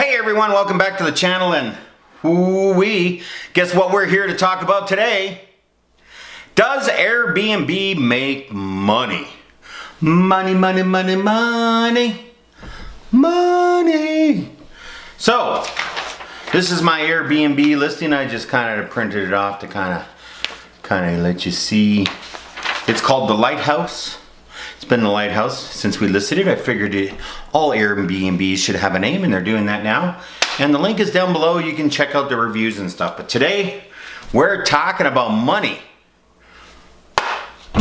Hey everyone, welcome back to the channel, and guess what we're here to talk about today? Does Airbnb make money? Money, money, money, money, money. So, this is my Airbnb listing. I just kind of printed it off to kind of let you see. It's called The Lighthouse. It's been The Lighthouse since we listed it. I figured all Airbnbs should have a name, and they're doing that now. And the link is down below. You can check out the reviews and stuff. But today, we're talking about money.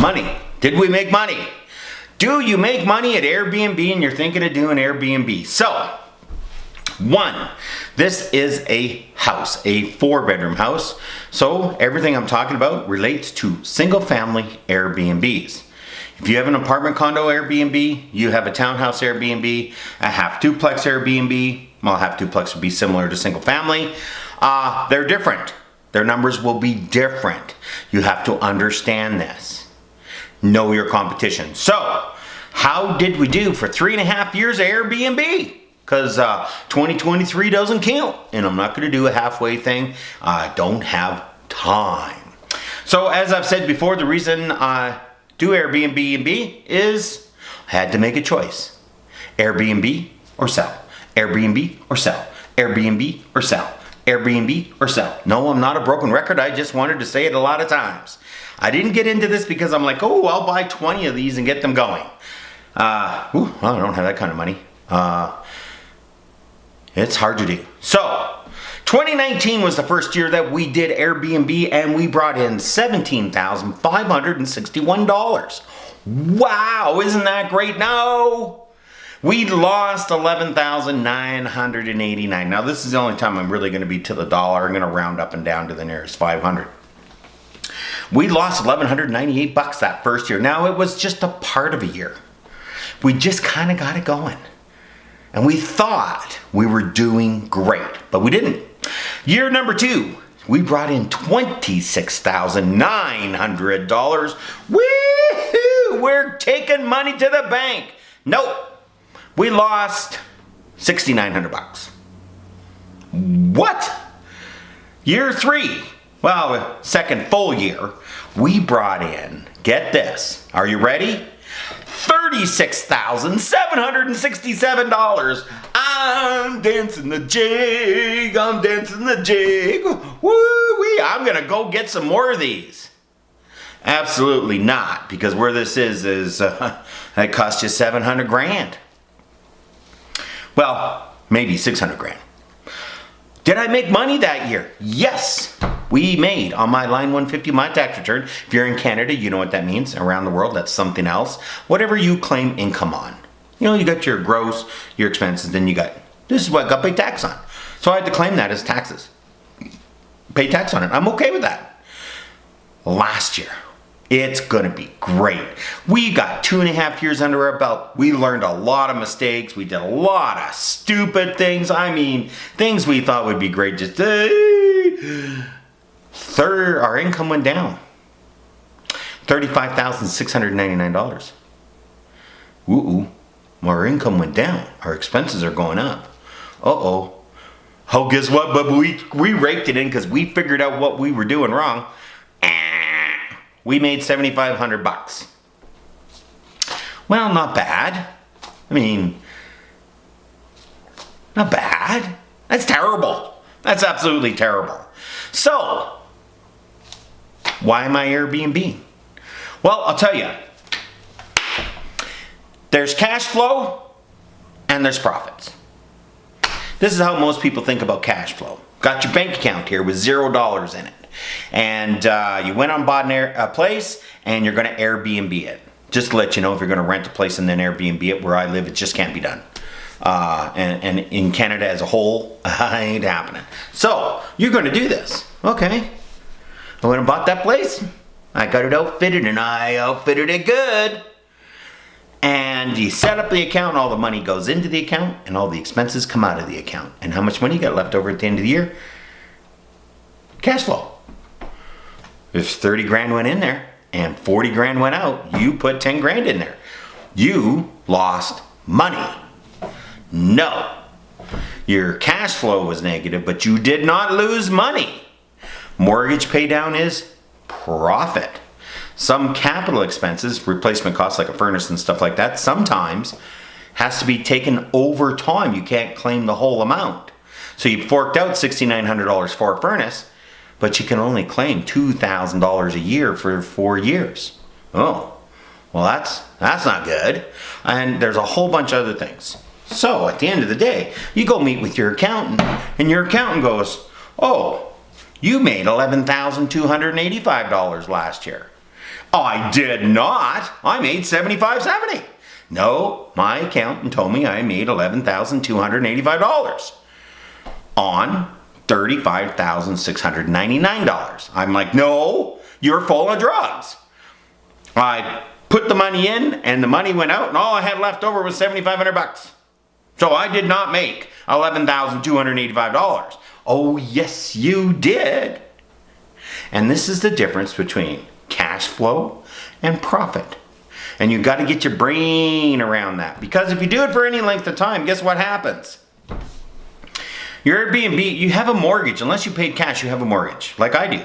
Money. Did we make money? Do you make money at Airbnb and you're thinking of doing Airbnb? So, one, this is a house, a 4-bedroom house. So everything I'm talking about relates to single-family Airbnbs. If you have an apartment condo Airbnb, you have a townhouse Airbnb, a half duplex Airbnb, well, half duplex would be similar to single family. They're different. Their numbers will be different. You have to understand this. Know your competition. So, how did we do for 3.5 years of Airbnb? Because 2023 doesn't count, and I'm not going to do a halfway thing. I don't have time. So, as I've said before, the reason I do Airbnb is I had to make a choice. Airbnb or sell. Airbnb or sell. Airbnb or sell. Airbnb or sell. No, I'm not a broken record. I just wanted to say it a lot of times. I didn't get into this because I'm like, oh, I'll buy 20 of these and get them going. I don't have that kind of money. It's hard to do. So, 2019 was the first year that we did Airbnb, and we brought in $17,561. Wow, isn't that great? No! We lost $11,989. Now, this is the only time I'm really going to be to the dollar. I'm going to round up and down to the nearest 500. We lost $1,198 that first year. Now, it was just a part of a year. We just kind of got it going. And we thought we were doing great, but we didn't. Year number 2, we brought in $26,900. Woohoo! We're taking money to the bank. Nope. We lost $6,900. What? Year 3, well, second full year, we brought in, get this, are you ready? $36,767. I'm dancing the jig. I'm dancing the jig. Woo-wee. I'm going to go get some more of these. Absolutely not, because where this is it cost you 700 grand. Well, maybe 600 grand. Did I make money that year? Yes. We made, on my line 150, my tax return. If you're in Canada, you know what that means. Around the world, that's something else. Whatever you claim income on. You know, you got your gross, your expenses, then you got, this is what I got paid tax on. So I had to claim that as taxes. Pay tax on it. I'm okay with that. Last year, it's gonna be great. We got 2.5 years under our belt. We learned a lot of mistakes. We did a lot of stupid things. I mean, things we thought would be great. Just, our income went down. $35,699. Ooh, our income went down. Our expenses are going up. Uh-oh. Oh, guess what? But we raked it in because we figured out what we were doing wrong. We made $7,500. Well, not bad. I mean, not bad. That's terrible. That's absolutely terrible. So, why am I Airbnb? Well, I'll tell you. There's cash flow and there's profits. This is how most people think about cash flow. Got your bank account here with $0 in it. And you went on bought a place and you're going to Airbnb it. Just to let you know, if you're going to rent a place and then Airbnb it, where I live, it just can't be done. And in Canada as a whole, it ain't happening. So, you're going to do this. Okay. I went and bought that place. I got it outfitted, and I outfitted it good. And you set up the account, all the money goes into the account, and all the expenses come out of the account. And how much money you got left over at the end of the year? Cash flow. If 30 grand went in there and 40 grand went out, you put 10 grand in there. You lost money. No. Your cash flow was negative, but you did not lose money. Mortgage pay down is profit. Some capital expenses, replacement costs like a furnace and stuff like that, sometimes has to be taken over time. You can't claim the whole amount. So you forked out $6,900 for a furnace, but you can only claim $2,000 a year for 4 years. Oh, well that's not good. And there's a whole bunch of other things. So at the end of the day, you go meet with your accountant, and your accountant goes, oh, you made $11,285 last year. I did not. I made $7,570. No, my accountant told me I made $11,285 on $35,699. I'm like, no, you're full of drugs. I put the money in, and the money went out, and all I had left over was $7,500. So I did not make $11,285. Oh, yes, you did. And this is the difference between cash flow and profit. And you got to get your brain around that, because if you do it for any length of time, guess what happens? Your Airbnb, you have a mortgage. Unless you paid cash, you have a mortgage, like I do.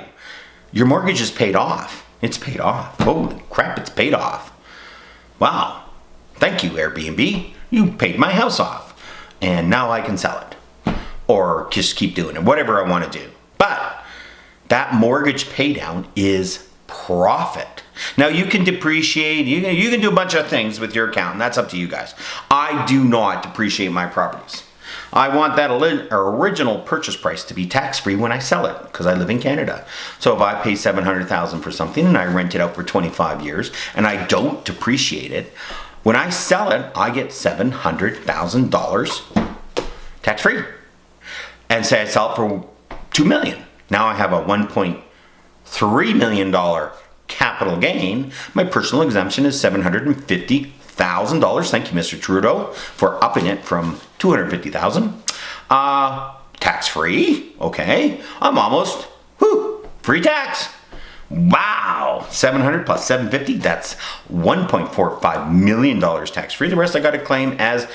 Your mortgage is paid off. It's paid off. Holy crap, it's paid off. Wow. Thank you, Airbnb. You paid my house off. And now I can sell it. Or just keep doing it, whatever I want to do. But that mortgage pay down is profit. Now you can depreciate, you can do a bunch of things with your account, and that's up to you guys. I do not depreciate my properties. I want that original purchase price to be tax-free when I sell it, because I live in Canada. So if I pay $700,000 for something and I rent it out for 25 years and I don't depreciate it, when I sell it, I get $700,000 tax-free. And say I sell it for $2 million. Now I have a $1.3 million capital gain. My personal exemption is $750,000. Thank you, Mr. Trudeau, for upping it from $250,000. Tax-free. Okay. I'm almost free tax. Wow. 700 plus 750, that's $1.45 million tax-free. The rest I got to claim as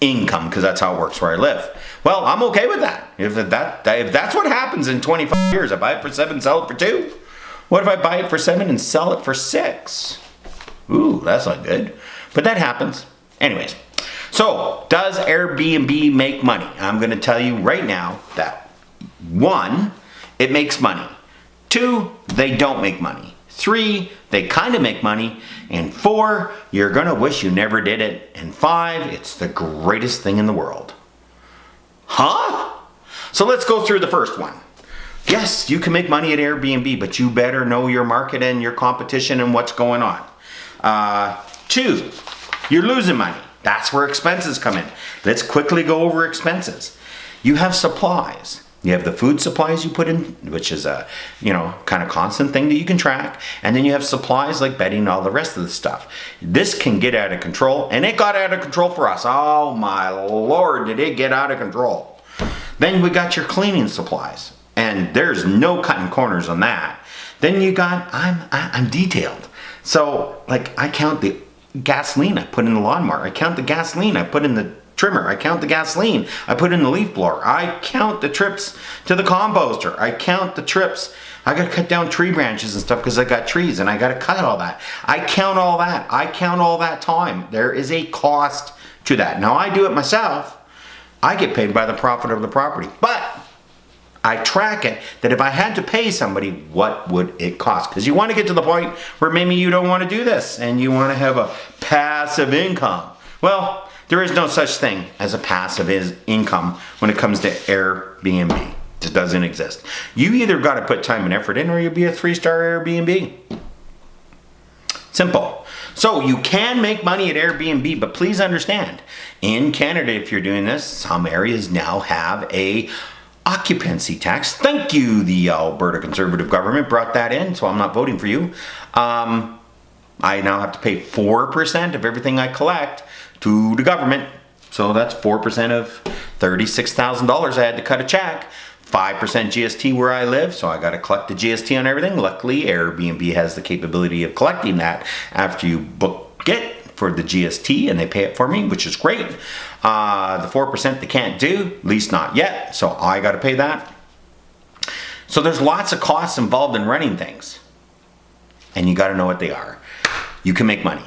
income, because that's how it works where I live. Well, I'm okay with that. If that's what happens in 25 years, I buy it for 7, sell it for 2. What if I buy it for 7 and sell it for 6? Ooh, that's not good. But that happens. Anyways, so does Airbnb make money? I'm going to tell you right now that 1, it makes money. 2, they don't make money. 3, they kind of make money. And 4, you're going to wish you never did it. And 5, it's the greatest thing in the world. Huh? So let's go through the first one. Yes, you can make money at Airbnb, but you better know your market and your competition and what's going on. 2, you're losing money. That's where expenses come in. Let's quickly go over expenses. You have supplies. You have the food supplies you put in, which is a, kind of constant thing that you can track. And then you have supplies like bedding and all the rest of the stuff. This can get out of control, and it got out of control for us. Oh my Lord, did it get out of control. Then we got your cleaning supplies, and there's no cutting corners on that. Then you got, I'm detailed. So like I count the gasoline I put in the lawnmower. I count the gasoline I put in the trimmer. I count the gasoline I put in the leaf blower. I count the trips to the composter. I count the trips. I got to cut down tree branches and stuff because I got trees and I got to cut all that. I count all that. I count all that time. There is a cost to that. Now I do it myself. I get paid by the profit of the property, but I track it that if I had to pay somebody, what would it cost? Because you want to get to the point where maybe you don't want to do this and you want to have a passive income. Well, there is no such thing as a passive income when it comes to Airbnb. It just doesn't exist. You either got to put time and effort in or you'll be a 3-star Airbnb. Simple. So you can make money at Airbnb, but please understand, in Canada, if you're doing this, some areas now have a occupancy tax. Thank you, the Alberta Conservative government brought that in, so I'm not voting for you. I now have to pay 4% of everything I collect to the government. So that's 4% of $36,000 I had to cut a check. 5% GST where I live, so I got to collect the GST on everything. Luckily, Airbnb has the capability of collecting that after you book it for the GST, and they pay it for me, which is great. The 4% they can't do, at least not yet, so I got to pay that. So there's lots of costs involved in running things, and you got to know what they are. You can make money.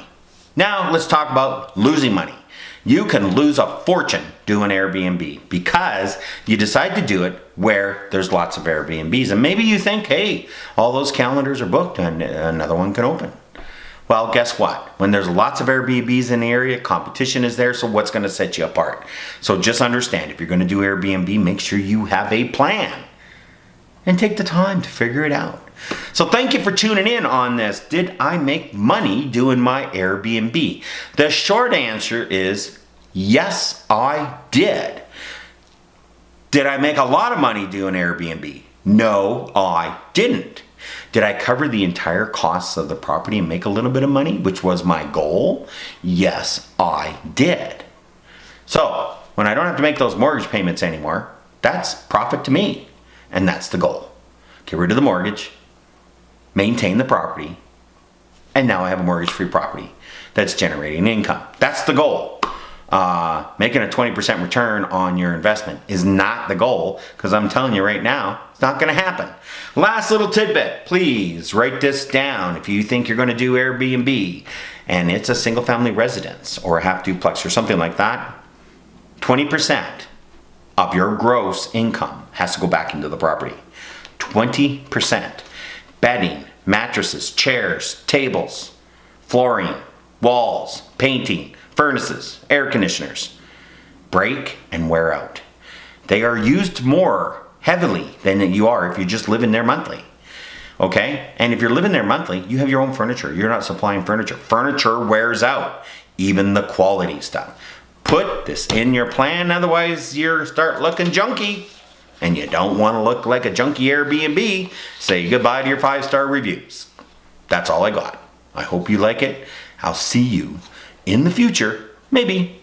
Now let's talk about losing money. You can lose a fortune doing Airbnb because you decide to do it where there's lots of Airbnbs. And maybe you think, hey, all those calendars are booked and another one can open. Well, guess what? When there's lots of Airbnbs in the area, competition is there, so what's going to set you apart? So just understand, if you're going to do Airbnb, make sure you have a plan and take the time to figure it out. So thank you for tuning in on this. Did I make money doing my Airbnb? The short answer is yes, I did. Did I make a lot of money doing Airbnb? No, I didn't. Did I cover the entire costs of the property and make a little bit of money, which was my goal? Yes, I did. So when I don't have to make those mortgage payments anymore, that's profit to me. And that's the goal. Get rid of the mortgage, maintain the property, and now I have a mortgage-free property that's generating income. That's the goal. Making a 20% return on your investment is not the goal, because I'm telling you right now, it's not going to happen. Last little tidbit, please write this down. If you think you're going to do Airbnb and it's a single-family residence or a half duplex or something like that, 20% of your gross income has to go back into the property. 20%. Bedding, mattresses, chairs, tables, flooring, walls, painting, furnaces, air conditioners break and wear out. They are used more heavily than you are if you just live in there monthly. Okay? And if you're living there monthly, you have your own furniture. You're not supplying furniture. Furniture wears out, even the quality stuff. Put this in your plan, otherwise you start looking junky. And you don't want to look like a junky Airbnb. Say goodbye to your 5-star reviews. That's all I got. I hope you like it. I'll see you in the future, maybe